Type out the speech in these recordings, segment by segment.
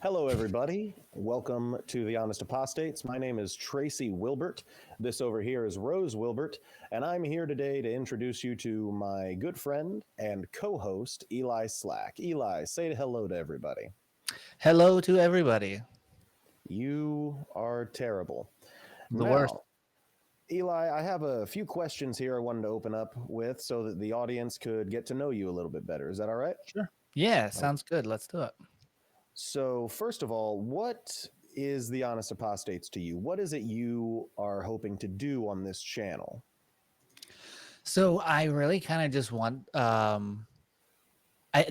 Hello, everybody. Welcome to the Honest Apostates. My name is Tracy Wilbert. This over here is Rose Wilbert, and I'm here today to introduce you to my good friend and co-host, Eli Slack. Eli, say hello to everybody. Hello to everybody. You are terrible. The worst. Now, Eli, I have a few questions here I wanted to open up with so that the audience could get to know you a little bit better. Is that all right? Sure. Yeah, sounds good. Let's do it. So, first of all, what is the Honest Apostates to you? What is it you are hoping to do on this channel? So I really kind of just want I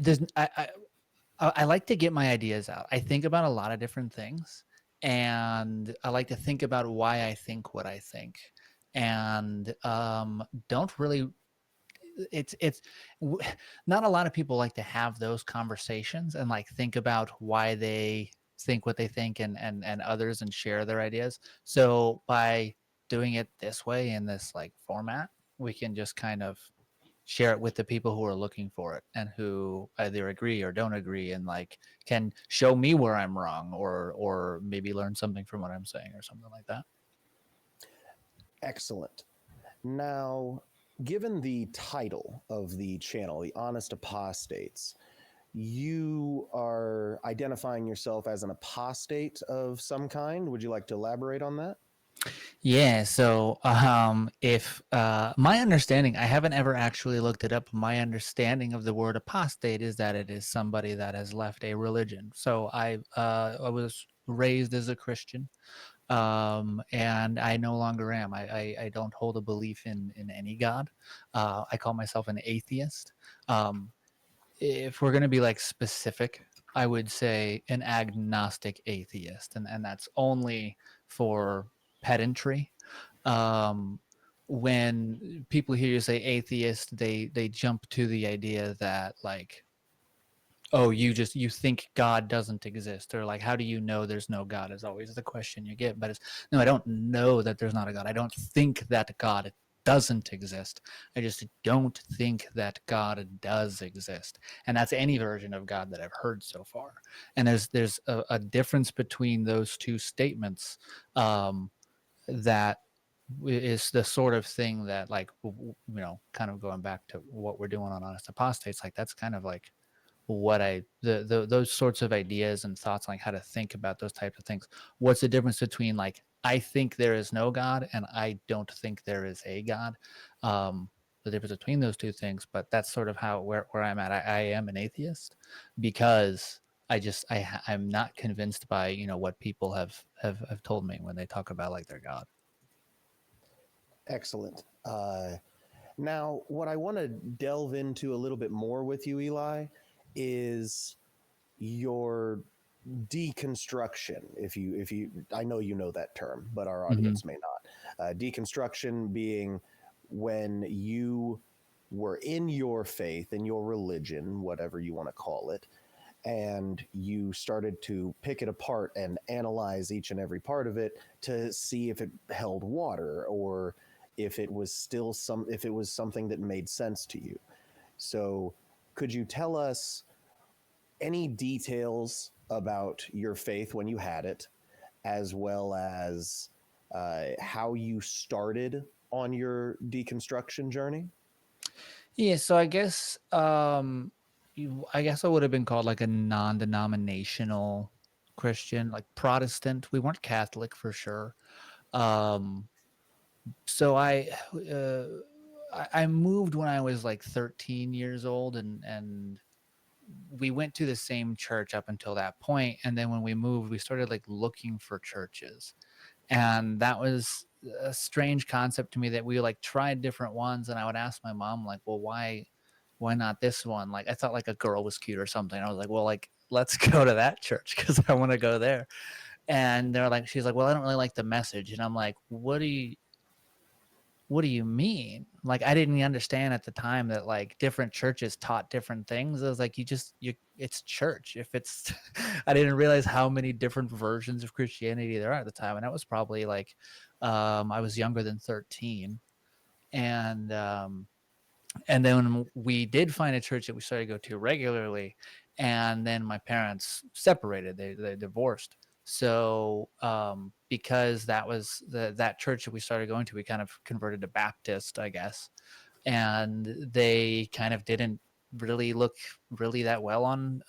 there's I like to get my ideas out. I think about a lot of different things, and I like to think about why I think what I think, and don't really it's not a lot of people like to have those conversations and like think about why they think what they think and others and share their ideas. So by doing it this way in this like format, we can just kind of share it with the people who are looking for it and who either agree or don't agree and like can show me where I'm wrong or maybe learn something from what I'm saying or something like that. Excellent. Now, given the title of the channel, the Honest Apostates, you are identifying yourself as an apostate of some kind. Would you like to elaborate on that? Yeah, so if my understanding, I haven't ever actually looked it up. My understanding of the word apostate is that it is somebody that has left a religion. So I was raised as a Christian, and I no longer am. I don't hold a belief in any God. I call myself an atheist. Um, if we're going to be like specific, I would say an agnostic atheist, and that's only for pedantry. Um, when people hear you say atheist, they jump to the idea that like, oh, you think God doesn't exist, or like, how do you know there's no God? Is always the question you get. But it's no, I don't know that there's not a God. I don't think that God doesn't exist. I just don't think that God does exist, and that's any version of God that I've heard so far. And there's a difference between those two statements. That is the sort of thing that like kind of going back to what we're doing on Honest Apostates, like that's kind of like what those sorts of ideas and thoughts, like how to think about those types of things. What's the difference between like I think there is no God and I don't think there is a God? The difference between those two things. But that's sort of how where I'm at. I am an atheist because I'm not convinced by what people have told me when they talk about like their God. Excellent. Now, what I want to delve into a little bit more with you, Eli, is your deconstruction. If you, I know you know that term, but our Mm-hmm. audience may not. Deconstruction being when you were in your faith, in your religion, whatever you want to call it, and you started to pick it apart and analyze each and every part of it to see if it held water or if it was if it was something that made sense to you. So could you tell us any details about your faith when you had it, as well as how you started on your deconstruction journey? Yeah, so I guess I would have been called like a non-denominational Christian, like Protestant. We weren't Catholic for sure. Um, so I moved when I was like 13 years old, and we went to the same church up until that point. And then when we moved, we started like looking for churches, and that was a strange concept to me that we like tried different ones. And I would ask my mom like, well, why not this one? Like I thought like a girl was cute or something. I was like, well, like let's go to that church because I want to go there. And they're like, she's like, well, I don't really like the message. And I'm like, what do you mean? Like I didn't understand at the time that like different churches taught different things. I was like, it's church. If it's I didn't realize how many different versions of Christianity there are at the time. And that was probably like I was younger than 13. And then we did find a church that we started to go to regularly, and then my parents separated. They divorced. So because that was that church that we started going to, we kind of converted to Baptist, I guess, and they kind of didn't really look really that well on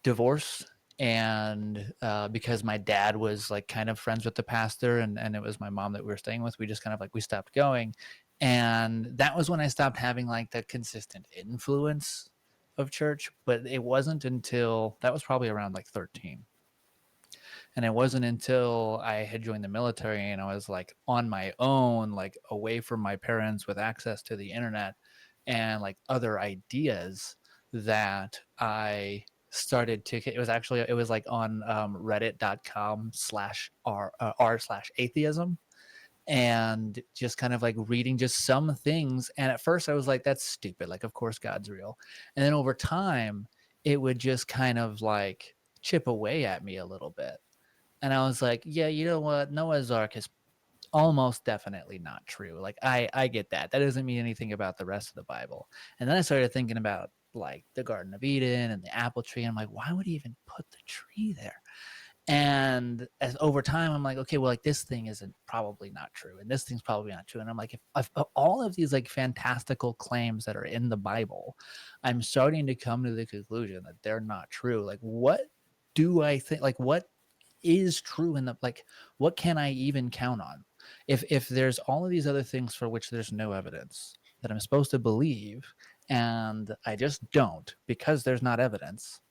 divorce. And because my dad was like kind of friends with the pastor, and it was my mom that we were staying with, we just kind of like we stopped going. And that was when I stopped having like the consistent influence of church. But it wasn't until that was probably around like 13. And it wasn't until I had joined the military and I was like on my own, like away from my parents with access to the internet and like other ideas, that I started to, it was actually, it was like on reddit.com/r/atheism, and just kind of like reading just some things. And at first I was like, that's stupid. Like, of course God's real. And then over time, it would just kind of like chip away at me a little bit. And I was like, yeah, you know what? Noah's Ark is almost definitely not true. Like, I get that. That doesn't mean anything about the rest of the Bible. And then I started thinking about like the Garden of Eden and the apple tree. And I'm like, why would he even put the tree there? And as over time, I'm like, okay, well, like this thing isn't probably not true, and this thing's probably not true. And I'm like, if all of these like fantastical claims that are in the Bible, I'm starting to come to the conclusion that they're not true. Like, what do I think? Like, what is true in the like? What can I even count on? If there's all of these other things for which there's no evidence that I'm supposed to believe, and I just don't because there's not evidence,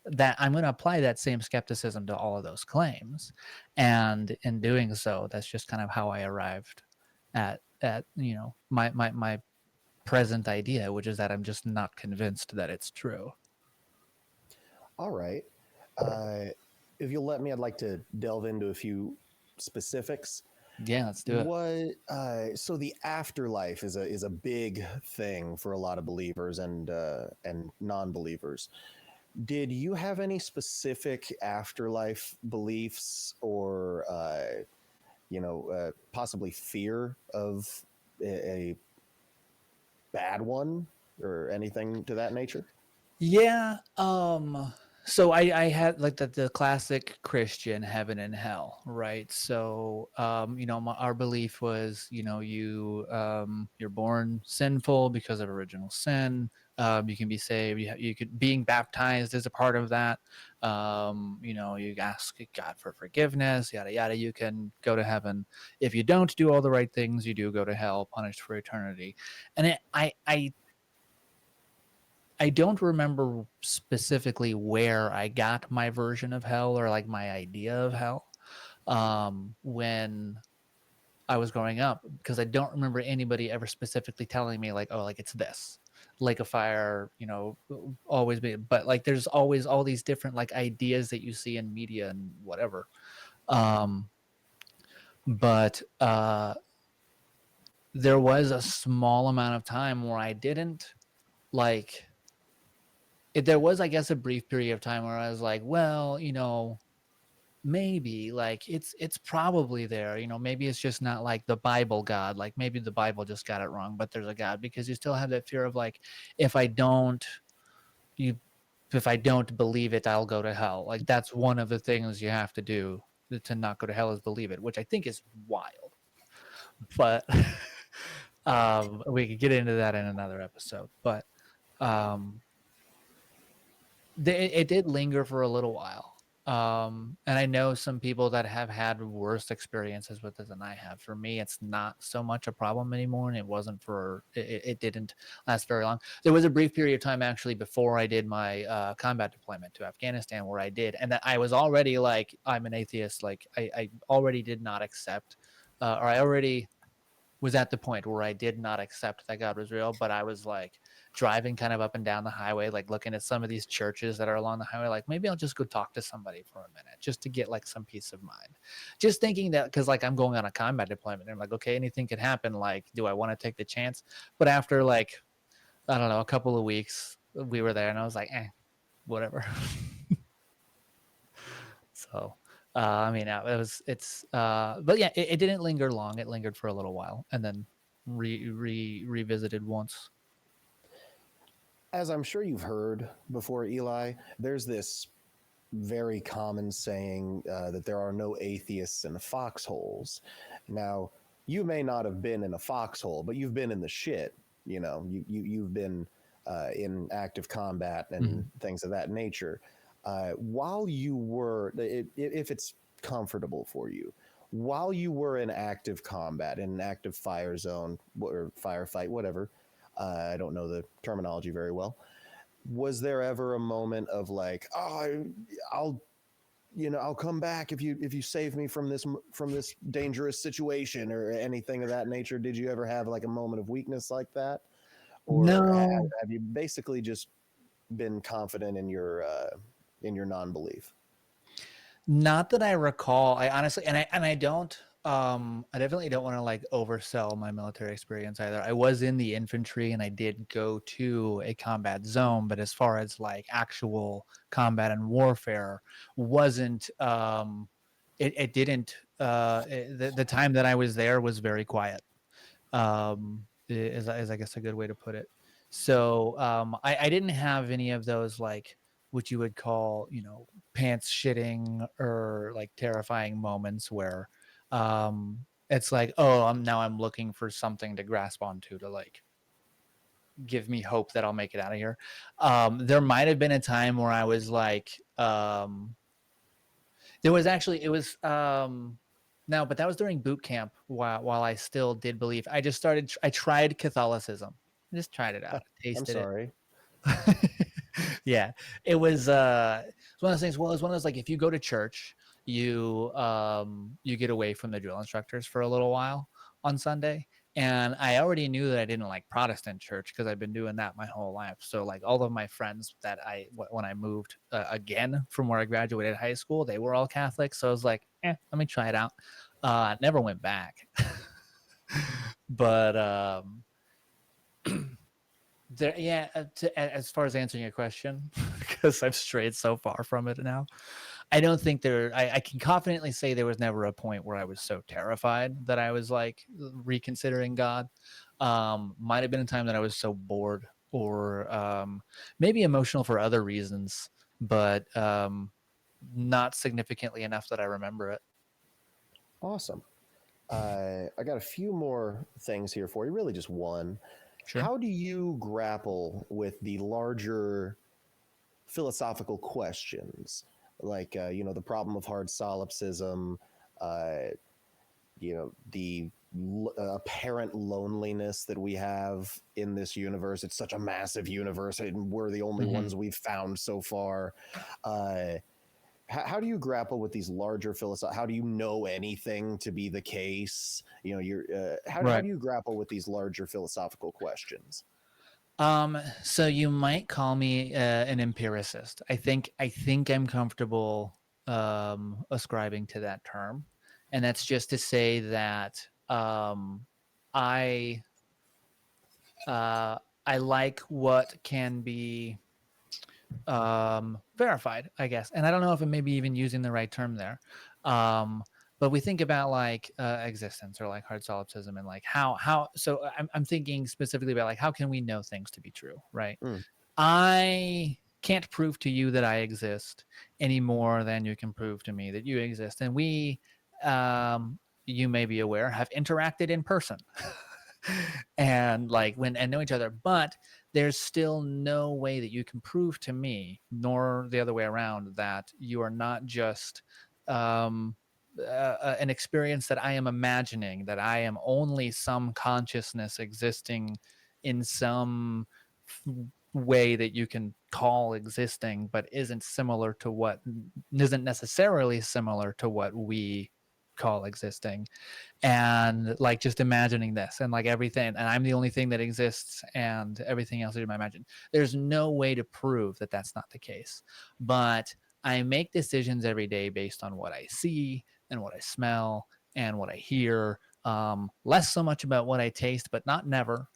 that I'm going to apply that same skepticism to all of those claims. And in doing so, that's just kind of how I arrived at you know my present idea, which is that I'm just not convinced that it's true. All right. Uh, if you'll let me, I'd like to delve into a few specifics. Yeah, let's do it. What so the afterlife is a big thing for a lot of believers and non-believers. Did you have any specific afterlife beliefs or possibly fear of a bad one or anything to that nature? Yeah. So I had like the classic Christian heaven and hell, right? So our belief was, you're born sinful because of original sin. You can be saved. You could being baptized is a part of that. You ask God for forgiveness, yada yada. You can go to heaven. If you don't do all the right things, you do go to hell, punished for eternity. And I don't remember specifically where I got my version of hell or like my idea of hell when I was growing up, because I don't remember anybody ever specifically telling me like, oh, like it's this lake of fire, always be. But like there's always all these different like ideas that you see in media and whatever. But there was a small amount of time where I didn't like there was, I guess, a brief period of time where I was like, well, maybe like it's probably there. Maybe it's just not like the Bible God. Like maybe the Bible just got it wrong, but there's a God, because you still have that fear of like, if I don't you if I don't believe it, I'll go to hell. Like that's one of the things you have to do to not go to hell, is believe it, which I think is wild. But we could get into that in another episode. But um it did linger for a little while. And I know some people that have had worse experiences with it than I have. For me, it's not so much a problem anymore, and it wasn't for it didn't last very long. There was a brief period of time actually before I did my combat deployment to Afghanistan where I did, and that I was already like, I'm an atheist. Like I already did not accept, or I already was at the point where I did not accept that God was real, but I was like driving kind of up and down the highway, like looking at some of these churches that are along the highway, like maybe I'll just go talk to somebody for a minute just to get like some peace of mind. Just thinking that, because like I'm going on a combat deployment and I'm like, okay, anything could happen. Like, do I want to take the chance? But after like, I don't know, a couple of weeks, we were there and I was like, whatever. So I mean, but yeah, it didn't linger long. It lingered for a little while and then revisited once. As I'm sure you've heard before, Eli, there's this very common saying that there are no atheists in foxholes. Now, you may not have been in a foxhole, but you've been in the shit. You've been in active combat and Mhm. things of that nature. While you were, if it's comfortable for you, while you were in active combat, in an active fire zone or firefight, whatever, I don't know the terminology very well. Was there ever a moment of like, oh, I'll I'll come back if you save me from this dangerous situation or anything of that nature? Did you ever have like a moment of weakness like that, or No, have you basically just been confident in your non-belief? not that I recall. I honestly, and I don't, I definitely don't want to like oversell my military experience either. I was in the infantry and I did go to a combat zone, but as far as like actual combat and warfare, wasn't, it didn't, the time that I was there was very quiet. Is I guess a good way to put it. So I didn't have any of those like what you would call, pants shitting or like terrifying moments where it's like, oh, I'm looking for something to grasp onto to like give me hope that I'll make it out of here. There might have been a time where I was like, there was actually it was no, but that was during boot camp while I still did believe. I tried Catholicism. I just tried it out, I'm tasted it. sorry. Yeah. It's one of those things. Well, it's one of those like if you go to church, you get away from the drill instructors for a little while on Sunday. And I already knew that I didn't like Protestant church because I've been doing that my whole life. So like all of my friends that when I moved again from where I graduated high school, they were all Catholic. So I was like, let me try it out. Never went back. But there, yeah. As far as answering your question, because I've strayed so far from it now, I don't think I can confidently say there was never a point where I was so terrified that I was like reconsidering God. Might have been a time that I was so bored or maybe emotional for other reasons, but not significantly enough that I remember it. Awesome. I got a few more things here for you. Really, just one. Sure. How do you grapple with the larger philosophical questions, like the problem of hard solipsism, uh, the apparent loneliness that we have in this universe? It's such a massive universe, and we're the only Mm-hmm. ones we've found so far. Uh, how do you grapple with these larger philosophical? How do you know anything to be the case? You're how Right. do you grapple with these larger philosophical questions? So you might call me an empiricist. I think I'm comfortable ascribing to that term, and that's just to say that I uh, I like what can be verified, I guess. And I don't know if it may be even using the right term there. Um, but we think about like existence or like hard solipsism and like how so I'm thinking specifically about like how can we know things to be true, right? Mm, I can't prove to you that I exist any more than you can prove to me that you exist. And we, you may be aware, have interacted in person and like and know each other, but there's still no way that you can prove to me, nor the other way around, that you are not just um, an experience that I am imagining, that I am only some consciousness existing in some way that you can call existing, but isn't necessarily similar to what we call existing. And like just imagining this and like everything, and I'm the only thing that exists and everything else is in my imagine. There's no way to prove that that's not the case, but I make decisions every day based on what I see and what I smell and what I hear. Less so much about what I taste, but not never.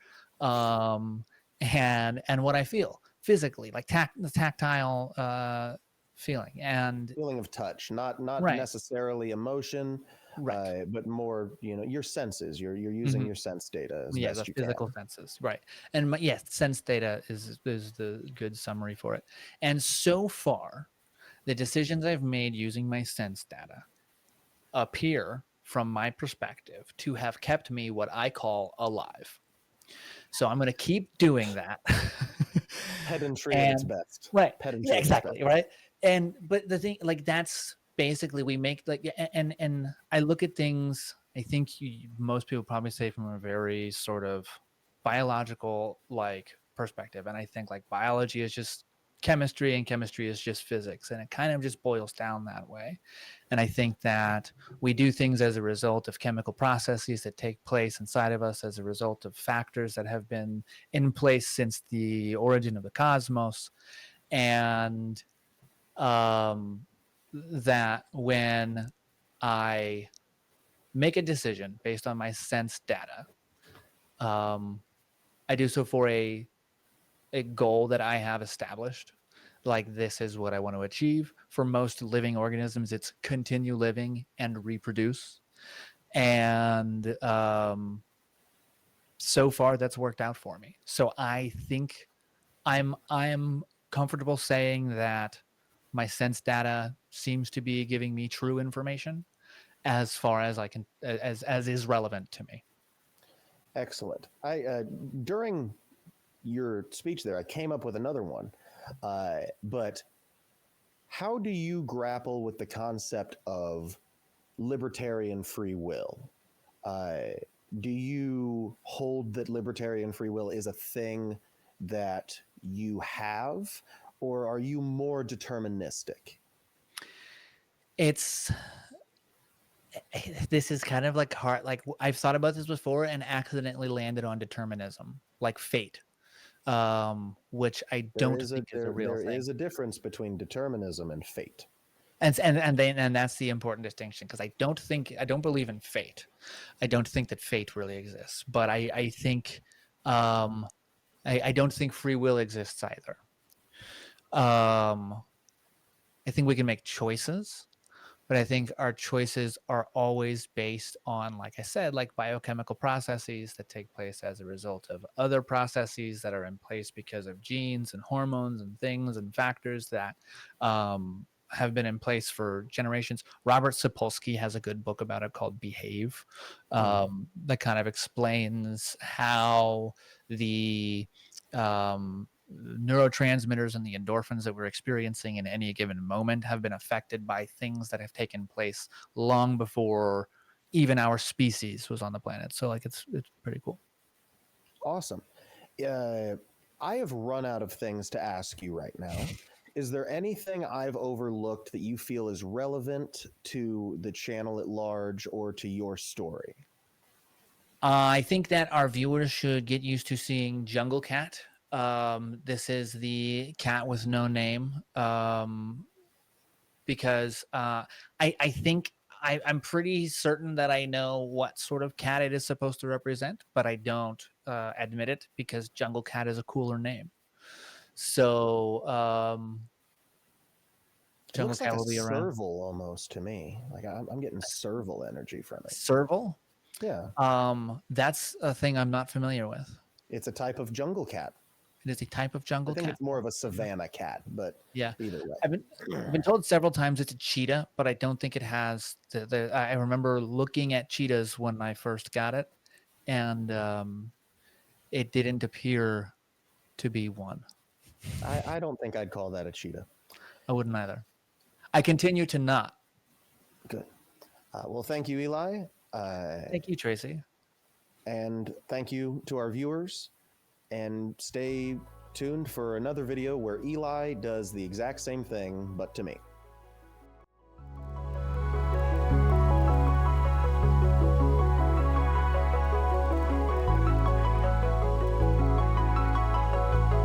um and what I feel physically, like the tactile feeling. And feeling of touch, not right, necessarily emotion, right. but more, your senses. You're using Mhm. your sense data as Yeah, the best you physical can. senses, right. And yes, sense data is the good summary for it. And so far, the decisions I've made using my sense data appear, from my perspective, to have kept me what I call alive. So I'm going to keep doing that. Pedantry at its And best. right, yeah, Pedantry at its best. exactly, right. And but the thing, like, that's basically, we make, like, and I look at things, I think most people probably say, from a very sort of biological, like, perspective, and I think, like, biology is just chemistry and chemistry is just physics, and it kind of just boils down that way. And I think that we do things as a result of chemical processes that take place inside of us, as a result of factors that have been in place since the origin of the cosmos. And that when I make a decision based on my sense data, I do so for a goal that I have established. Like, this is what I want to achieve. For most living organisms, it's continue living and reproduce. And so far, that's worked out for me. So I think I'm comfortable saying that my sense data seems to be giving me true information, as far as I can, as is relevant to me. Excellent. I during your speech there, I came up with another one. But how do you grapple with the concept of libertarian free will? Uh, do you hold that libertarian free will is a thing that you have, or are you more deterministic? It's This is kind of like hard. Like, I've thought about this before and accidentally landed on determinism, like fate, which I There don't is a think is a real thing. difference between determinism and fate. And that's the important distinction, because I don't believe in fate. I don't think that fate really exists, but I think um, I don't think free will exists either. Um, I think we can make choices, but I think our choices are always based on, like I said, like, biochemical processes that take place as a result of other processes that are in place because of genes and hormones and things and factors that have been in place for generations. Robert Sapolsky has a good book about it called Behave, that kind of explains how the neurotransmitters and the endorphins that we're experiencing in any given moment have been affected by things that have taken place long before even our species was on the planet. So, like, it's pretty cool. Awesome. Uh, I have run out of things to ask you right now. Is there anything I've overlooked that you feel is relevant to the channel at large or to your story? I think that our viewers should get used to seeing Jungle Cat. This is the cat with no name, because I think I'm pretty certain that I know what sort of cat it is supposed to represent, but I don't admit it, because Jungle Cat is a cooler name. So It Jungle looks like Cat a will be around. serval almost to me. Like I'm getting serval energy from it. Serval? Yeah, That's a thing I'm not familiar with. it's a type of jungle cat. It is a type of I jungle think cat. it's more of a savanna cat, but Yeah, either way. I've been told several times it's a cheetah, but I don't think it has the. I remember looking at cheetahs when I first got it, and it didn't appear to be one. I don't think I'd call that a cheetah. I wouldn't either. I continue to not. Good. Well, thank you, Eli. Thank you, Tracy. And thank you to our viewers. And stay tuned for another video where Eli does the exact same thing, but to me.